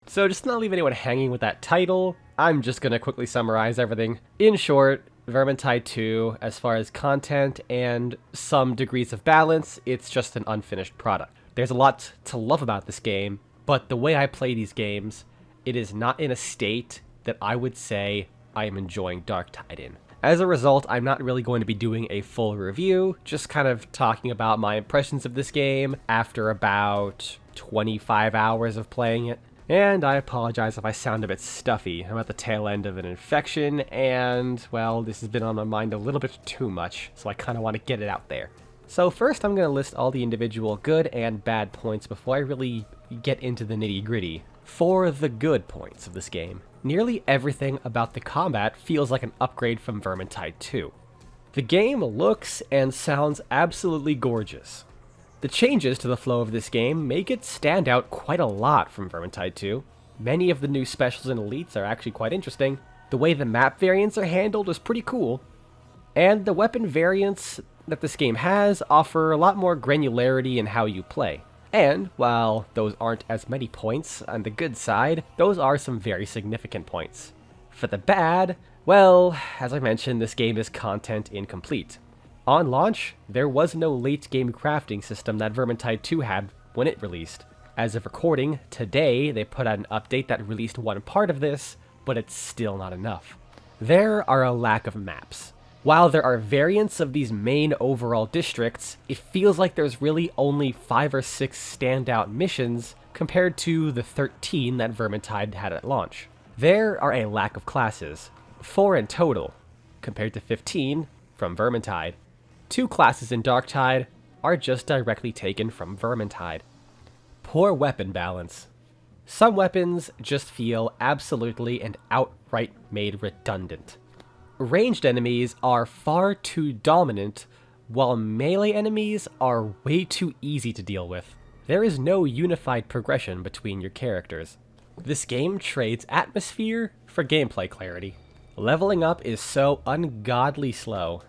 So just to not leave anyone hanging with that title, I'm just going to quickly summarize everything. In short, Vermintide 2, as far as content and some degrees of balance, it's just an unfinished product. There's a lot to love about this game, but the way I play these games, it is not in a state that I would say I am enjoying Darktide in. As a result, I'm not really going to be doing a full review, just kind of talking about my impressions of this game after about 25 hours of playing it. And I apologize if I sound a bit stuffy. I'm at the tail end of an infection, and, well, this has been on my mind a little bit too much, so I kind of want to get it out there. So first, I'm going to list all the individual good and bad points before I really get into the nitty-gritty. For the good points of this game, nearly everything about the combat feels like an upgrade from Vermintide 2. The game looks and sounds absolutely gorgeous. The changes to the flow of this game make it stand out quite a lot from Vermintide 2. Many of the new specials and elites are actually quite interesting. The way the map variants are handled is pretty cool. And the weapon variants that this game has offer a lot more granularity in how you play. And, while those aren't as many points on the good side, those are some very significant points. For the bad, well, as I mentioned, this game is content incomplete. On launch, there was no late-game crafting system that Vermintide 2 had when it released. As of recording, today they put out an update that released one part of this, but it's still not enough. There are a lack of maps. While there are variants of these main overall districts, it feels like there's really only 5 or 6 standout missions compared to the 13 that Vermintide had at launch. There are a lack of classes, 4 in total, compared to 15 from Vermintide. 2 classes in Darktide are just directly taken from Vermintide. Poor weapon balance. Some weapons just feel absolutely and outright made redundant. Ranged enemies are far too dominant, while melee enemies are way too easy to deal with. There is no unified progression between your characters. This game trades atmosphere for gameplay clarity. Leveling up is so ungodly slow.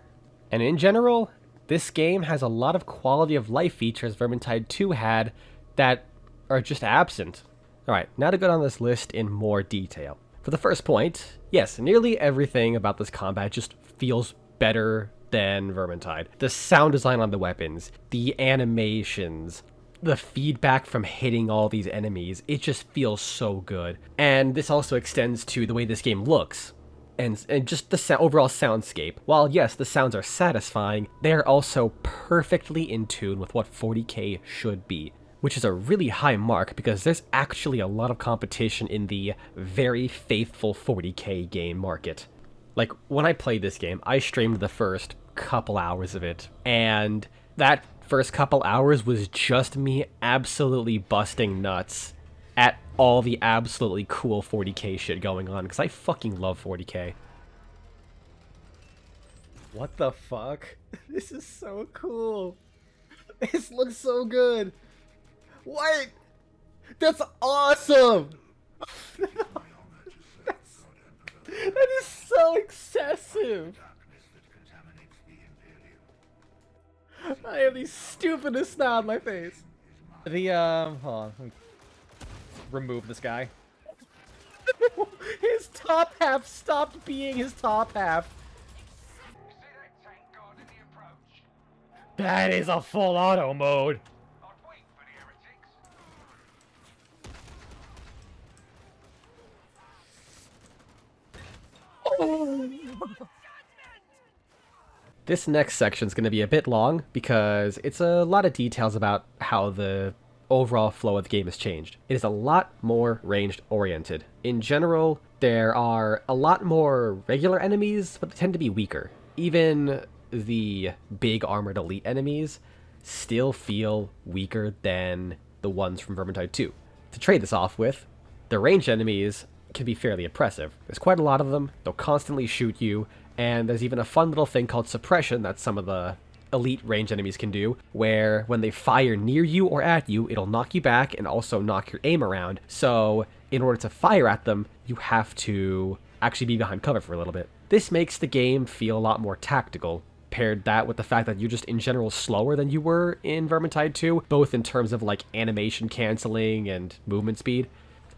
And in general, this game has a lot of quality of life features Vermintide 2 had that are just absent. Alright, now to go down this list in more detail. For the first point, yes, nearly everything about this combat just feels better than Vermintide. The sound design on the weapons, the animations, the feedback from hitting all these enemies, it just feels so good. And this also extends to the way this game looks. And just the overall soundscape. While yes, the sounds are satisfying, they are also perfectly in tune with what 40k should be, which is a really high mark because there's actually a lot of competition in the very faithful 40k game market. Like, when I played this game, I streamed the first couple hours of it, and that first couple hours was just me absolutely busting nuts at all the absolutely cool 40k shit going on, because I fucking love 40k. What the fuck? This is so cool. This looks so good. What? That's awesome! That is so excessive! I have the stupidest smile on my face. Hold on. Let me remove this guy. His top half stopped being his top half. That is a full auto mode. This next section is going to be a bit long because it's a lot of details about how the overall flow of the game has changed. It is a lot more ranged oriented. In general, there are a lot more regular enemies, but they tend to be weaker. Even the big armored elite enemies still feel weaker than the ones from Vermintide 2. To trade this off with, the ranged enemies can be fairly oppressive. There's quite a lot of them, they'll constantly shoot you, and there's even a fun little thing called suppression that some of the elite ranged enemies can do, where when they fire near you or at you, it'll knock you back and also knock your aim around. So in order to fire at them, you have to actually be behind cover for a little bit. This makes the game feel a lot more tactical. Paired that with the fact that you're just in general slower than you were in Vermintide 2, both in terms of like animation canceling and movement speed.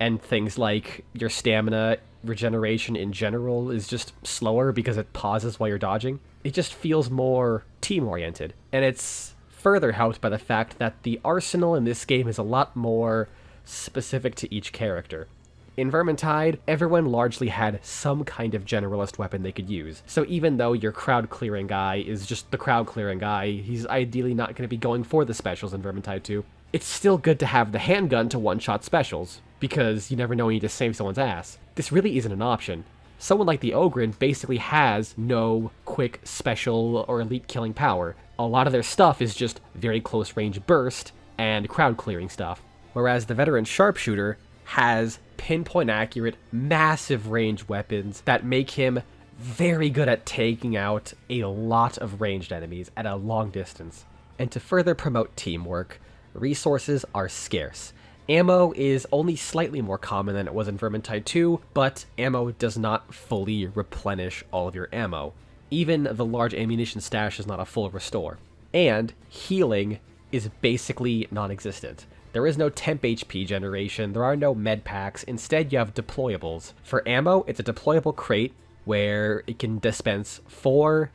And things like your stamina regeneration in general is just slower because it pauses while you're dodging. It just feels more team-oriented. And it's further helped by the fact that the arsenal in this game is a lot more specific to each character. In Vermintide, everyone largely had some kind of generalist weapon they could use. So even though your crowd-clearing guy is just the crowd-clearing guy, he's ideally not going to be going for the specials in Vermintide 2. It's still good to have the handgun to one-shot specials, because you never know when you just save someone's ass. This really isn't an option. Someone like the Ogryn basically has no quick special or elite killing power. A lot of their stuff is just very close range burst and crowd-clearing stuff. Whereas the veteran sharpshooter has pinpoint accurate, massive range weapons that make him very good at taking out a lot of ranged enemies at a long distance. And to further promote teamwork, resources are scarce. Ammo is only slightly more common than it was in Vermintide 2, but ammo does not fully replenish all of your ammo. Even the large ammunition stash is not a full restore. And healing is basically non-existent. There is no temp HP generation, there are no med packs, instead you have deployables. For ammo, it's a deployable crate where it can dispense 4,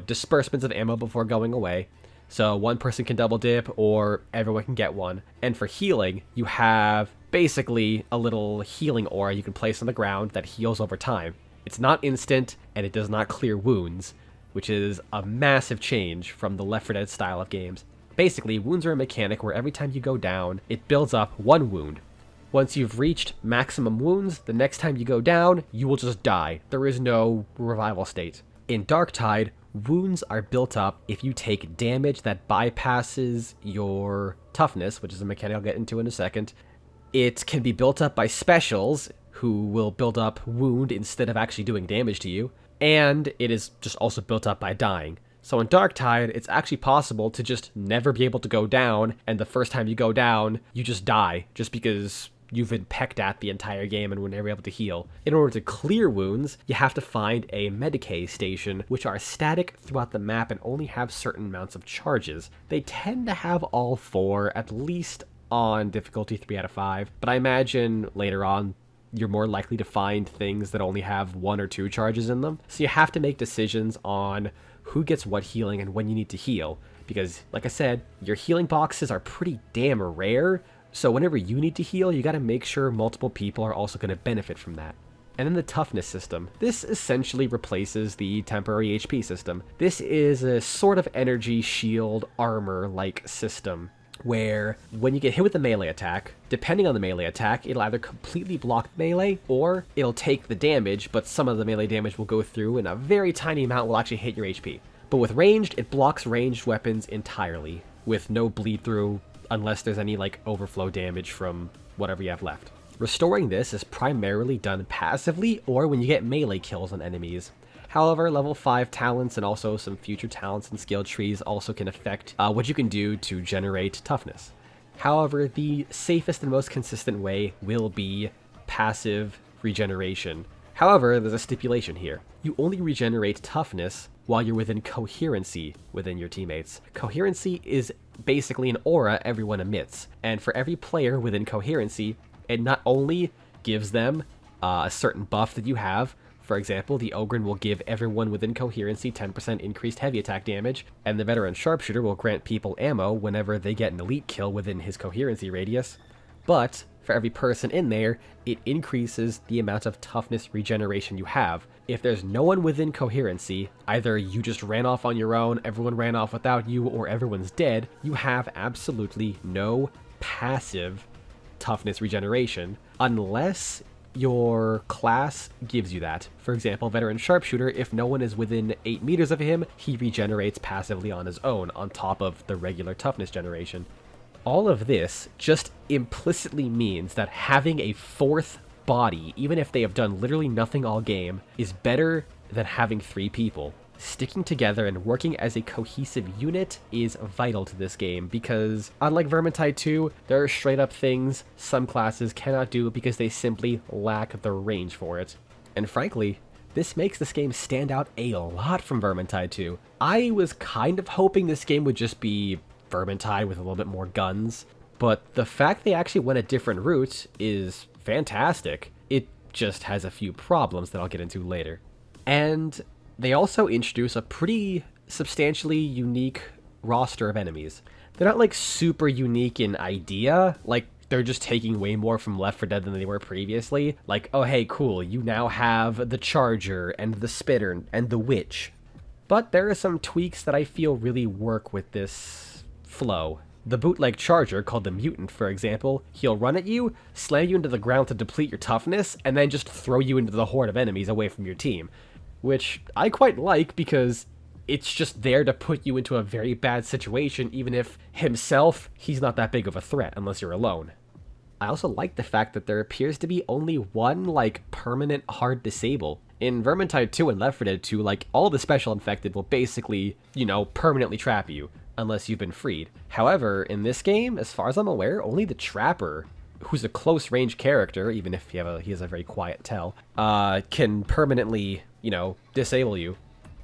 disbursements of ammo before going away. So one person can double dip or everyone can get one. And for healing, you have basically a little healing aura you can place on the ground that heals over time. It's not instant and it does not clear wounds, which is a massive change from the Left 4 Dead style of games. Basically, wounds are a mechanic where every time you go down, it builds up 1 wound. Once you've reached maximum wounds, the next time you go down, you will just die. There is no revival state. In Darktide, wounds are built up if you take damage that bypasses your toughness, which is a mechanic I'll get into in a second. It can be built up by specials, who will build up wound instead of actually doing damage to you, and it is just also built up by dying. So in Darktide, it's actually possible to just never be able to go down, and the first time you go down, you just die, just because you've been pecked at the entire game and were never able to heal. In order to clear wounds, you have to find a Medicae station, which are static throughout the map and only have certain amounts of charges. They tend to have all 4, at least on difficulty 3 out of 5, but I imagine later on, you're more likely to find things that only have 1 or 2 charges in them. So you have to make decisions on who gets what healing and when you need to heal. Because, like I said, your healing boxes are pretty damn rare, so whenever you need to heal, you gotta make sure multiple people are also gonna benefit from that. And then the toughness system. This essentially replaces the temporary HP system. This is a sort of energy shield armor-like system, where when you get hit with a melee attack, depending on the melee attack, it'll either completely block melee, or it'll take the damage, but some of the melee damage will go through, and a very tiny amount will actually hit your HP. But with ranged, it blocks ranged weapons entirely, with no bleed through, unless there's any overflow damage from whatever you have left. Restoring this is primarily done passively, or when you get melee kills on enemies. However, level 5 talents and also some future talents and skill trees also can affect what you can do to generate toughness. However, the safest and most consistent way will be passive regeneration. However, there's a stipulation here. You only regenerate toughness while you're within coherency within your teammates. Coherency is basically an aura everyone emits, and for every player within coherency, it not only gives them a certain buff that you have. For example, the Ogryn will give everyone within coherency 10% increased heavy attack damage, and the veteran sharpshooter will grant people ammo whenever they get an elite kill within his coherency radius. But for every person in there, it increases the amount of toughness regeneration you have. If there's no one within coherency, either you just ran off on your own, everyone ran off without you, or everyone's dead, you have absolutely no passive toughness regeneration, unless your class gives you that. For example, veteran sharpshooter, if no one is within 8 meters of him, he regenerates passively on his own, on top of the regular toughness generation. All of this just implicitly means that having a 4th body, even if they have done literally nothing all game, is better than having 3 people. Sticking together and working as a cohesive unit is vital to this game, because unlike Vermintide 2, there are straight up things some classes cannot do because they simply lack the range for it. And frankly, this makes this game stand out a lot from Vermintide 2. I was kind of hoping this game would just be Vermintide with a little bit more guns, but the fact they actually went a different route is fantastic. It just has a few problems that I'll get into later. And they also introduce a pretty substantially unique roster of enemies. They're not like super unique in idea, like they're just taking way more from Left 4 Dead than they were previously. Like, oh hey, cool, you now have the Charger and the Spitter and the Witch. But there are some tweaks that I feel really work with this flow. The bootleg Charger, called the Mutant, for example, he'll run at you, slam you into the ground to deplete your toughness, and then just throw you into the horde of enemies away from your team. Which I quite like because it's just there to put you into a very bad situation, even if himself, he's not that big of a threat unless you're alone. I also like the fact that there appears to be only one, like, permanent hard disable. In Vermintide 2 and Left 4 Dead 2, like, all the special infected will basically, permanently trap you, unless you've been freed. However, in this game, as far as I'm aware, only the Trapper, who's a close-range character, even if he has a very quiet tell, can permanently, disable you.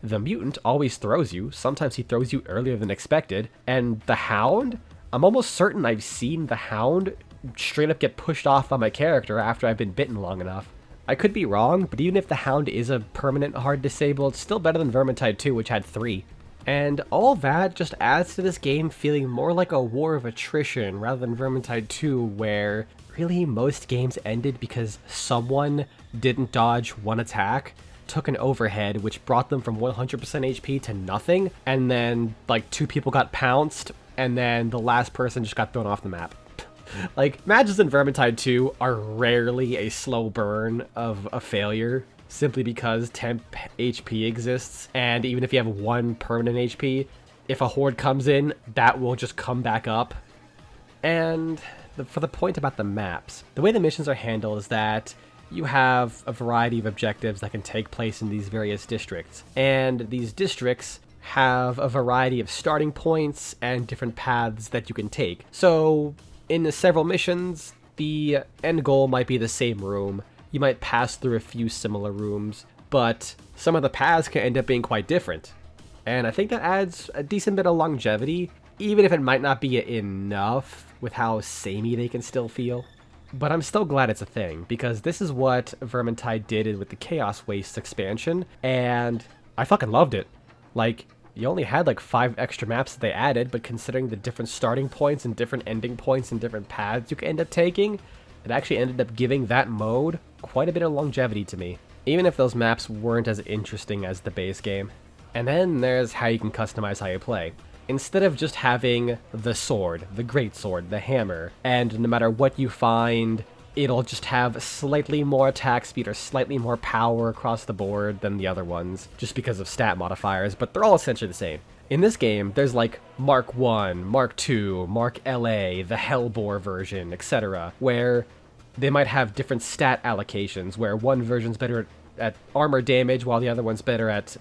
The Mutant always throws you. Sometimes he throws you earlier than expected. And the Hound, I'm almost certain I've seen the Hound straight up get pushed off by my character after I've been bitten long enough. I could be wrong, but even if the Hound is a permanent hard disable, it's still better than Vermintide 2, which had 3. And all that just adds to this game feeling more like a war of attrition rather than Vermintide 2, where really most games ended because someone didn't dodge one attack, took an overhead, which brought them from 100% HP to nothing, and then, like, 2 people got pounced, and then the last person just got thrown off the map. Like, matches in Vermintide 2 are rarely a slow burn of a failure, simply because temp HP exists, and even if you have 1 permanent HP, if a horde comes in, that will just come back up. And for the point about the maps, the way the missions are handled is that you have a variety of objectives that can take place in these various districts, and these districts have a variety of starting points and different paths that you can take. So in the several missions, the end goal might be the same room. You might pass through a few similar rooms, but some of the paths can end up being quite different. And I think that adds a decent bit of longevity, even if it might not be enough with how samey they can still feel. But I'm still glad it's a thing, because this is what Vermintide did with the Chaos Wastes expansion, and I fucking loved it. Like, you only had like 5 extra maps that they added, but considering the different starting points and different ending points and different paths you could end up taking, it actually ended up giving that mode quite a bit of longevity to me, even if those maps weren't as interesting as the base game. And then there's how you can customize how you play. Instead of just having the sword, the greatsword, the hammer, and no matter what you find, it'll just have slightly more attack speed or slightly more power across the board than the other ones, just because of stat modifiers, but they're all essentially the same. In this game, there's like Mark 1, Mark 2, Mark LA, the Hellbore version, etc., where they might have different stat allocations, where one version's better at armor damage while the other one's better at,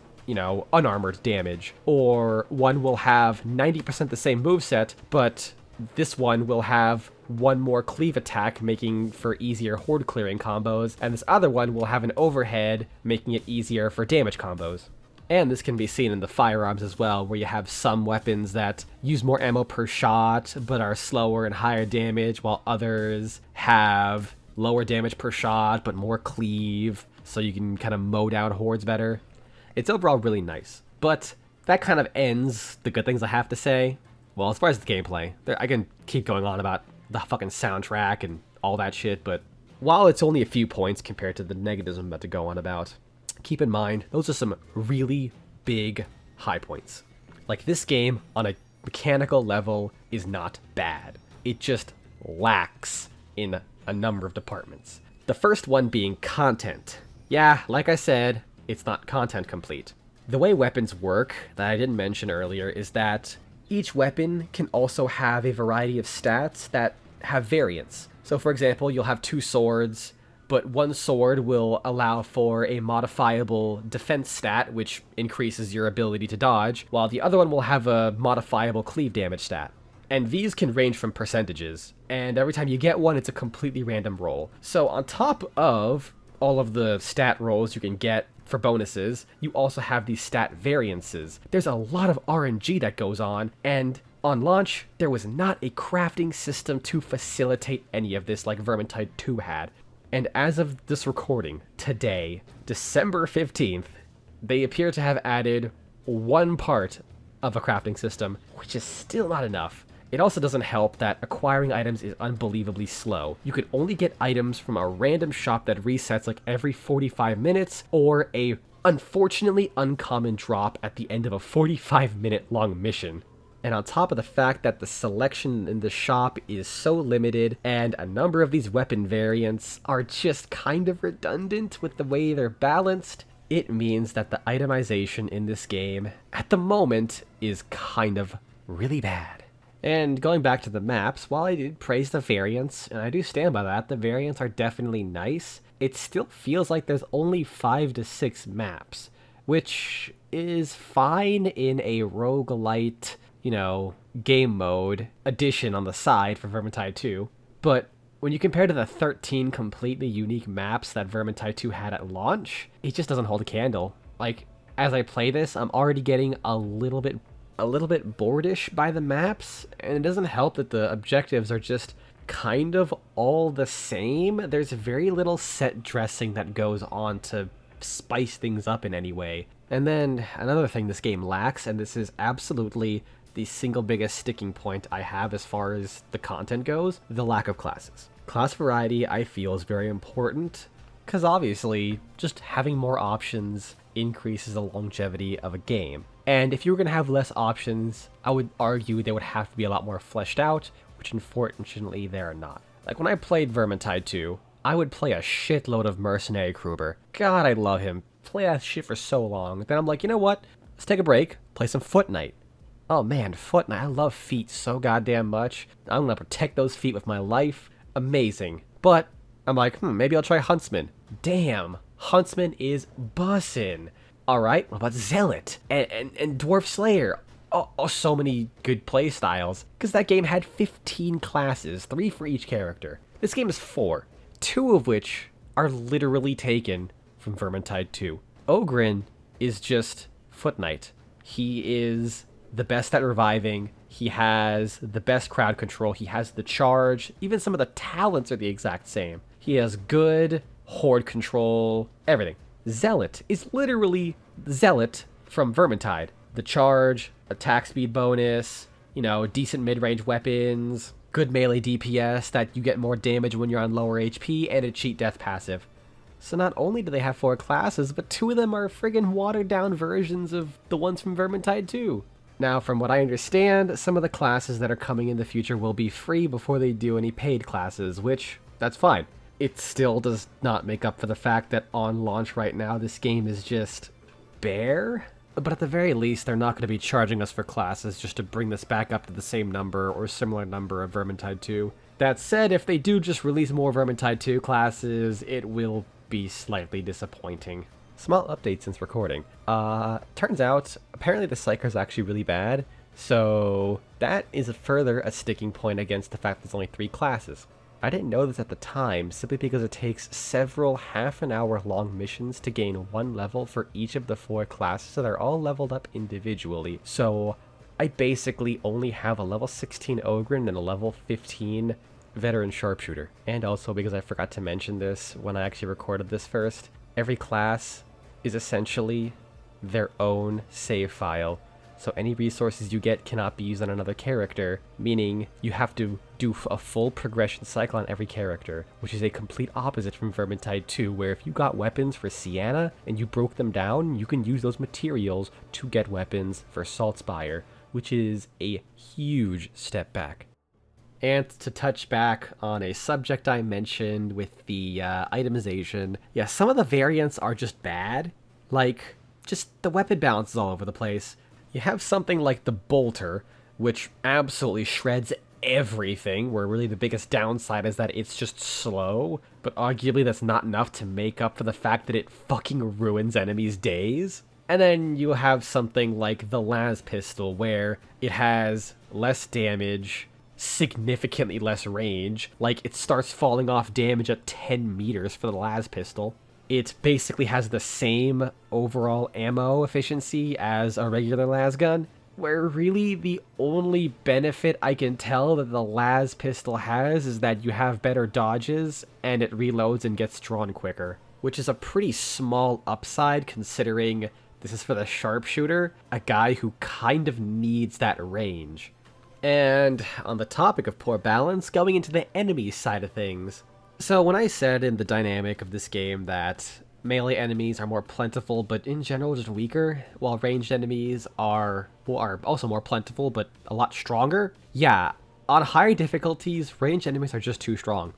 unarmored damage. Or one will have 90% the same moveset, but this one will have 1 more cleave attack, making for easier horde clearing combos, and this other one will have an overhead, making it easier for damage combos. And this can be seen in the firearms as well, where you have some weapons that use more ammo per shot, but are slower and higher damage, while others have lower damage per shot, but more cleave, so you can kind of mow down hordes better. It's overall really nice, but that kind of ends the good things I have to say. Well, as far as the gameplay, I can keep going on about the fucking soundtrack and all that shit, but while it's only a few points compared to the negatives I'm about to go on about, keep in mind, those are some really big high points. Like, this game, on a mechanical level, is not bad. It just lacks in a number of departments. The first one being content. Yeah, like I said, it's not content complete. The way weapons work, that I didn't mention earlier, is that each weapon can also have a variety of stats that have variance. So for example, you'll have 2 swords, but one sword will allow for a modifiable defense stat, which increases your ability to dodge, while the other one will have a modifiable cleave damage stat. And these can range from percentages, and every time you get one, it's a completely random roll. So on top of all of the stat rolls you can get for bonuses, you also have these stat variances. There's a lot of RNG that goes on, and on launch, there was not a crafting system to facilitate any of this like Vermintide 2 had. And as of this recording, today, December 15th, they appear to have added one part of a crafting system, which is still not enough. It also doesn't help that acquiring items is unbelievably slow. You could only get items from a random shop that resets like every 45 minutes, or a unfortunately uncommon drop at the end of a 45-minute long mission. And on top of the fact that the selection in the shop is so limited, and a number of these weapon variants are just kind of redundant with the way they're balanced, it means that the itemization in this game, at the moment, is kind of really bad. And going back to the maps, while I did praise the variants, and I do stand by that, the variants are definitely nice, it still feels like there's only 5 to 6 maps, which is fine in a roguelite, game mode addition on the side for Vermintide 2, but when you compare to the 13 completely unique maps that Vermintide 2 had at launch, it just doesn't hold a candle. Like, as I play this, I'm already getting a little bit bored-ish by the maps, and it doesn't help that the objectives are just kind of all the same. There's very little set dressing that goes on to spice things up in any way. And then another thing this game lacks, and this is absolutely the single biggest sticking point I have as far as the content goes, the lack of classes. Class variety, I feel, is very important, because obviously, just having more options increases the longevity of a game. And if you were going to have less options, I would argue they would have to be a lot more fleshed out, which unfortunately they are not. Like when I played Vermintide 2, I would play a shitload of Mercenary Kruber. God, I love him. Play that shit for so long. Then I'm like, you know what? Let's take a break, play some Foot Knight. Oh man, Foot Knight, I love feet so goddamn much. I'm gonna protect those feet with my life. Amazing. But I'm like, maybe I'll try Huntsman. Damn, Huntsman is bussin'. Alright, what about Zealot? And Dwarf Slayer? Oh, so many good play styles. Because that game had 15 classes, 3 for each character. This game is 4, 2 of which are literally taken from Vermintide 2. Ogren is just Foot Knight. He is the best at reviving. He has the best crowd control. He has the charge. Even some of the talents are the exact same. He has good horde control, everything. Zealot is literally Zealot from Vermintide. The charge, attack speed bonus, decent mid-range weapons, good melee DPS that you get more damage when you're on lower HP, and a cheat death passive. So not only do they have 4 classes, but 2 of them are friggin' watered-down versions of the ones from Vermintide 2. Now, from what I understand, some of the classes that are coming in the future will be free before they do any paid classes, which, that's fine. It still does not make up for the fact that on launch right now, this game is just bare. But at the very least, they're not going to be charging us for classes just to bring this back up to the same number or similar number of Vermintide 2. That said, if they do just release more Vermintide 2 classes, it will be slightly disappointing. Small update since recording. Turns out, apparently the Psyker is actually really bad, so that is further a sticking point against the fact there's only 3 classes. I didn't know this at the time, simply because it takes several half-an-hour-long missions to gain 1 level for each of the 4 classes, so they're all leveled up individually. So I basically only have a level 16 Ogren and a level 15 Veteran Sharpshooter. And also, because I forgot to mention this when I actually recorded this first, every class is essentially their own save file. So any resources you get cannot be used on another character, meaning you have to do a full progression cycle on every character, which is a complete opposite from Vermintide 2, where if you got weapons for Sienna and you broke them down, you can use those materials to get weapons for Saltspire, which is a huge step back. And to touch back on a subject I mentioned with the itemization, yeah, some of the variants are just bad. Like, just the weapon balance is all over the place. You have something like the Bolter, which absolutely shreds everything, where really the biggest downside is that it's just slow, but arguably that's not enough to make up for the fact that it fucking ruins enemies' days. And then you have something like the Las Pistol, where it has less damage, significantly less range. Like, it starts falling off damage at 10 meters for the Las Pistol. It basically has the same overall ammo efficiency as a regular las gun, where really the only benefit I can tell that the las pistol has is that you have better dodges and it reloads and gets drawn quicker, which is a pretty small upside considering this is for the sharpshooter, a guy who kind of needs that range. And on the topic of poor balance, going into the enemy side of things. So when I said in the dynamic of this game that melee enemies are more plentiful, but in general just weaker, while ranged enemies are also more plentiful, but a lot stronger. Yeah, on higher difficulties, ranged enemies are just too strong.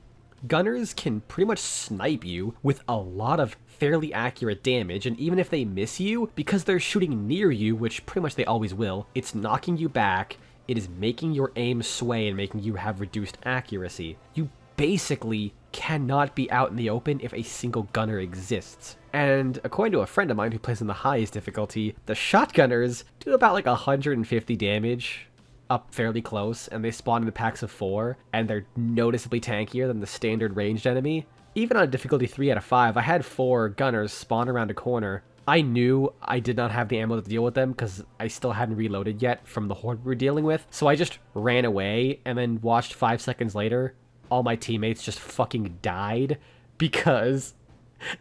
Gunners can pretty much snipe you with a lot of fairly accurate damage, and even if they miss you, because they're shooting near you, which pretty much they always will, it's knocking you back, it is making your aim sway and making you have reduced accuracy. You basically cannot be out in the open if a single gunner exists. And according to a friend of mine who plays in the highest difficulty, the shotgunners do about like 150 damage up fairly close, and they spawn in the packs of 4, and they're noticeably tankier than the standard ranged enemy. Even on difficulty 3 out of 5, I had 4 gunners spawn around a corner. I knew I did not have the ammo to deal with them because I still hadn't reloaded yet from the horde we were dealing with, so I just ran away and then watched 5 seconds later all my teammates just fucking died because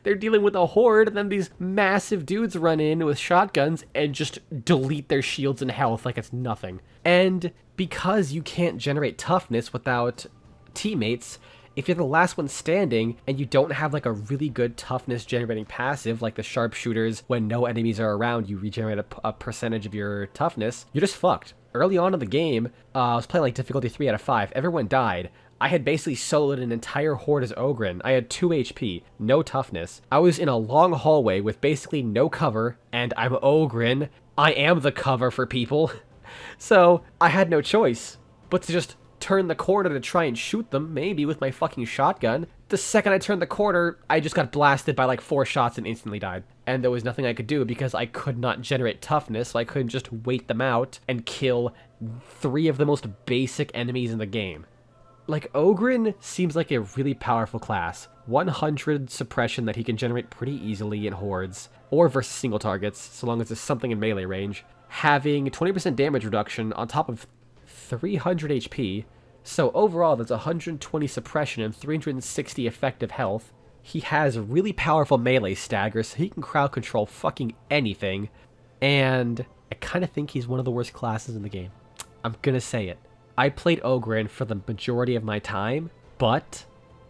they're dealing with a horde, and then these massive dudes run in with shotguns and just delete their shields and health like it's nothing. And because you can't generate toughness without teammates, if you're the last one standing and you don't have like a really good toughness generating passive like the sharpshooters, when no enemies are around you regenerate a percentage of your toughness, you're just fucked. Early on in the game, I was playing like difficulty 3 out of 5, everyone died. I had basically soloed an entire horde as Ogren. I had 2 HP, no toughness. I was in a long hallway with basically no cover, and I'm Ogren. I am the cover for people. So, I had no choice but to just turn the corner to try and shoot them, maybe with my fucking shotgun. The second I turned the corner, I just got blasted by like 4 shots and instantly died. And there was nothing I could do because I could not generate toughness, so I couldn't just wait them out and kill 3 of the most basic enemies in the game. Like, Ogren seems like a really powerful class. 100 suppression that he can generate pretty easily in hordes, or versus single targets, so long as there's something in melee range. Having 20% damage reduction on top of 300 HP, so overall there's 120 suppression and 360 effective health. He has really powerful melee staggers, so he can crowd control fucking anything, and I kind of think he's one of the worst classes in the game. I'm gonna say it. I played Ogren for the majority of my time, but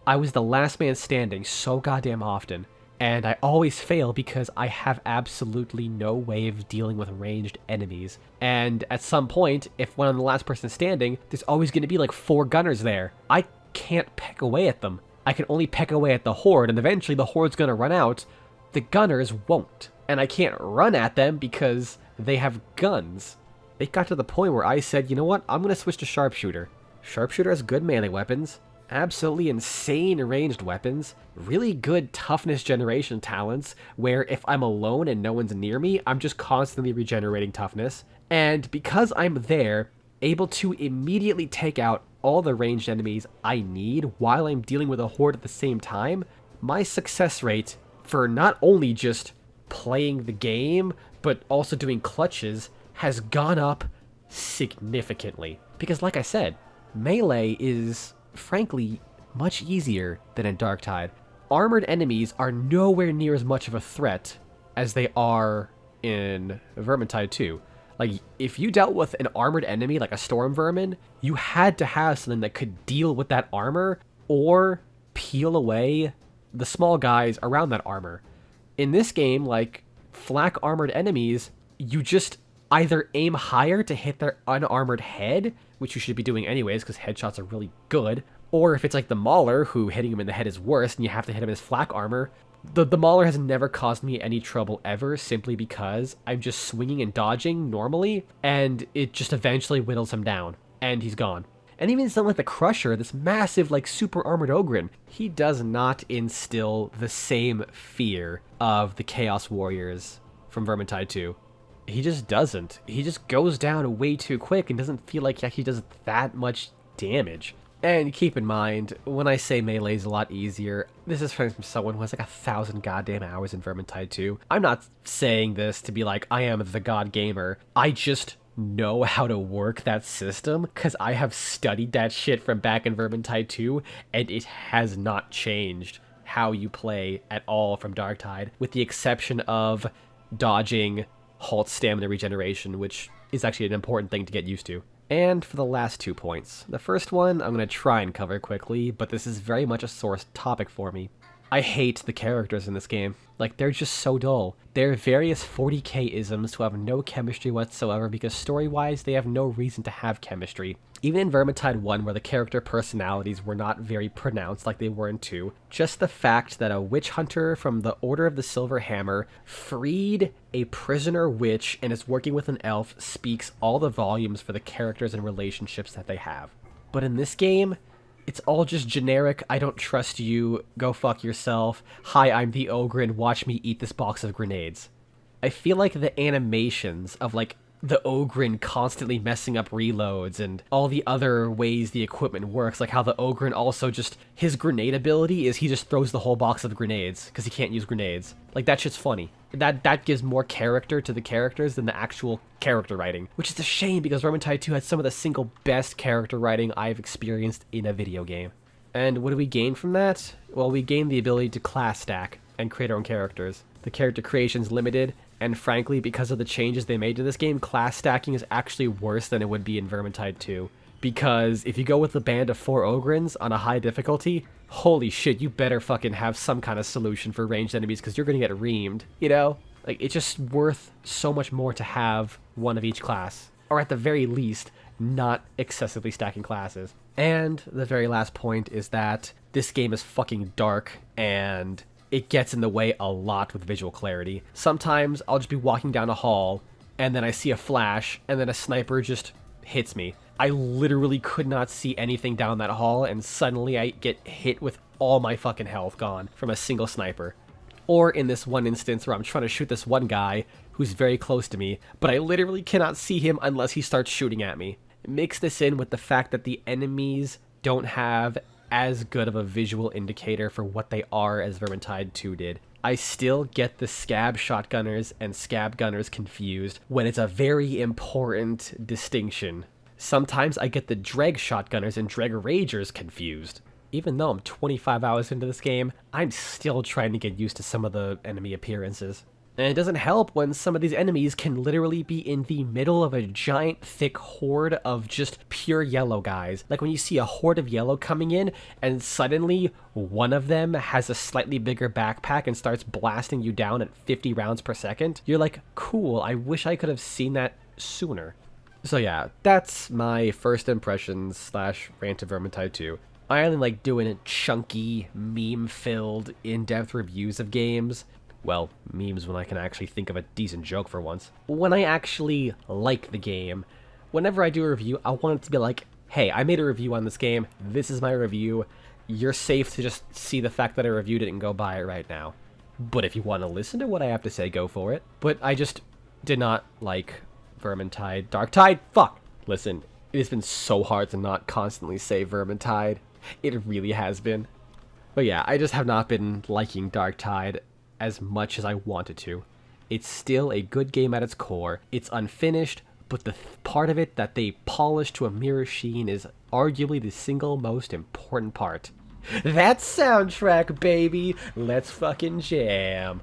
I was the last man standing so goddamn often, and I always fail because I have absolutely no way of dealing with ranged enemies. And at some point, if I'm the last person standing, there's always going to be like 4 gunners there. I can't peck away at them. I can only peck away at the horde, and eventually the horde's going to run out. The gunners won't. And I can't run at them because they have guns. It got to the point where I said, you know what, I'm going to switch to Sharpshooter. Sharpshooter has good melee weapons, absolutely insane ranged weapons, really good toughness generation talents, where if I'm alone and no one's near me, I'm just constantly regenerating toughness. And because I'm there, able to immediately take out all the ranged enemies I need while I'm dealing with a horde at the same time, my success rate for not only just playing the game, but also doing clutches has gone up significantly. Because like I said, melee is, frankly, much easier than in Darktide. Armored enemies are nowhere near as much of a threat as they are in Vermintide 2. Like, if you dealt with an armored enemy like a Storm Vermin, you had to have something that could deal with that armor or peel away the small guys around that armor. In this game, like, flak armored enemies, you just either aim higher to hit their unarmored head, which you should be doing anyways because headshots are really good, or if it's like the Mauler, who hitting him in the head is worse and you have to hit him in his flak armor. The Mauler has never caused me any trouble ever, simply because I'm just swinging and dodging normally, and it just eventually whittles him down, and he's gone. And even something like the Crusher, this massive, like, super armored Ogren, he does not instill the same fear of the Chaos Warriors from Vermintide 2. He just doesn't. He just goes down way too quick and doesn't feel like he actually does that much damage. And keep in mind, when I say melee is a lot easier, this is from someone who has like 1,000 goddamn hours in Vermintide 2. I'm not saying this to be like, I am the god gamer. I just know how to work that system because I have studied that shit from back in Vermintide 2, and it has not changed how you play at all from Darktide, with the exception of dodging, halt stamina regeneration, which is actually an important thing to get used to. And for the last 2 points. The first one I'm going to try and cover quickly, but this is very much a sore topic for me. I hate the characters in this game. Like, they're just so dull. They're various 40k isms who have no chemistry whatsoever because story-wise they have no reason to have chemistry. Even in Vermintide 1, where the character personalities were not very pronounced like they were in 2, just the fact that a witch hunter from the Order of the Silver Hammer freed a prisoner witch and is working with an elf speaks all the volumes for the characters and relationships that they have. But in this game, it's all just generic, I don't trust you, go fuck yourself, hi, I'm the ogre and watch me eat this box of grenades. I feel like the animations of, like, the Ogren constantly messing up reloads and all the other ways the equipment works, like how the Ogren also just, his grenade ability is he just throws the whole box of grenades because he can't use grenades. Like, that shit's funny. That gives more character to the characters than the actual character writing, which is a shame because Vermintide 2 had some of the single best character writing I've experienced in a video game. And what do we gain from that? Well, we gain the ability to class stack and create our own characters. The character creation's limited, and frankly, because of the changes they made to this game, class stacking is actually worse than it would be in Vermintide 2. Because if you go with a band of 4 Ogrins on a high difficulty, holy shit, you better fucking have some kind of solution for ranged enemies because you're gonna get reamed, you know? Like, it's just worth so much more to have one of each class. Or at the very least, not excessively stacking classes. And the very last point is that this game is fucking dark, and it gets in the way a lot with visual clarity. Sometimes I'll just be walking down a hall, and then I see a flash, and then a sniper just hits me. I literally could not see anything down that hall, and suddenly I get hit with all my fucking health gone from a single sniper. Or in this one instance where I'm trying to shoot this one guy who's very close to me, but I literally cannot see him unless he starts shooting at me. Mix this in with the fact that the enemies don't have as good of a visual indicator for what they are as Vermintide 2 did. I still get the scab shotgunners and scab gunners confused when it's a very important distinction. Sometimes I get the dreg shotgunners and dreg ragers confused. Even though I'm 25 hours into this game, I'm still trying to get used to some of the enemy appearances. And it doesn't help when some of these enemies can literally be in the middle of a giant thick horde of just pure yellow guys. Like when you see a horde of yellow coming in and suddenly one of them has a slightly bigger backpack and starts blasting you down at 50 rounds per second, you're like, cool, I wish I could have seen that sooner. So yeah, that's my first impressions / rant of Vermintide 2. I only like doing chunky, meme-filled, in-depth reviews of games. Well, memes when I can actually think of a decent joke for once. When I actually like the game, whenever I do a review, I want it to be like, hey, I made a review on this game, this is my review, you're safe to just see the fact that I reviewed it and go buy it right now. But if you want to listen to what I have to say, go for it. But I just did not like Vermintide. Darktide? Fuck! Listen, it has been so hard to not constantly say Vermintide. It really has been. But yeah, I just have not been liking Darktide as much as I wanted to. It's still a good game at its core. It's unfinished, but the part of it that they polished to a mirror sheen is arguably the single most important part. That soundtrack, baby! Let's fucking jam!